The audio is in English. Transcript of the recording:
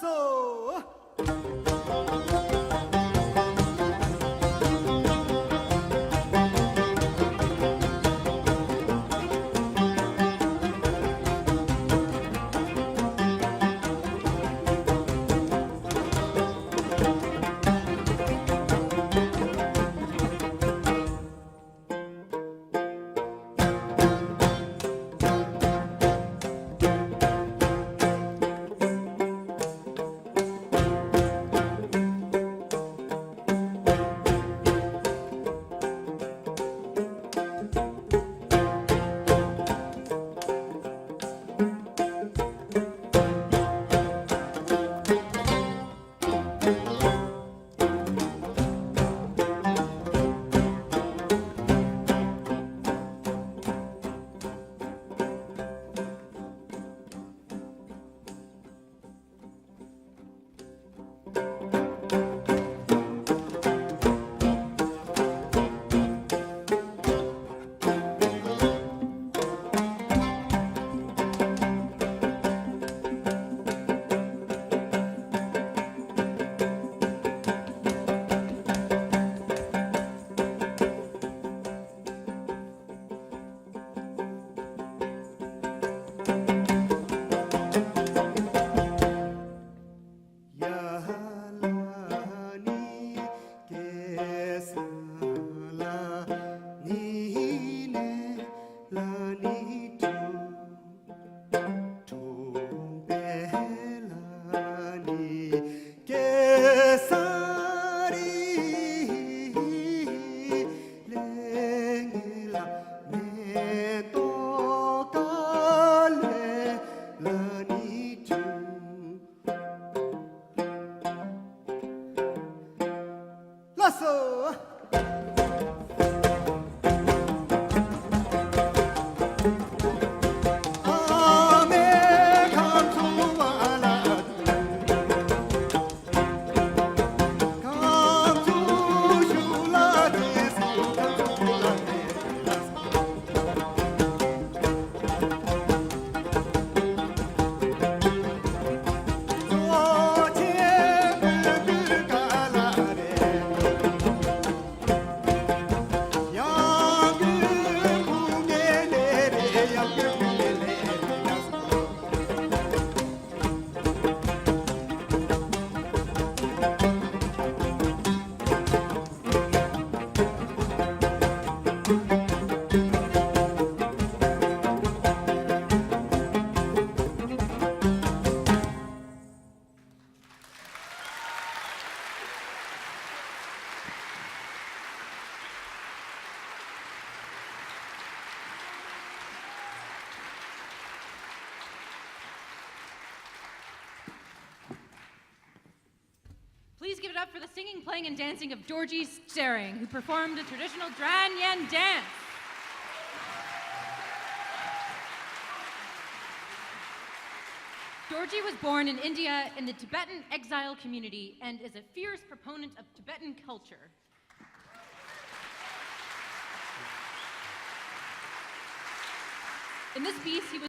Lasso! Lasso! Please give it up for the singing, playing, and dancing of Georgie Staring, who performed a traditional Dran Yen dance. Georgie was born in India in the Tibetan exile community and is a fierce proponent of Tibetan culture. In this piece, he was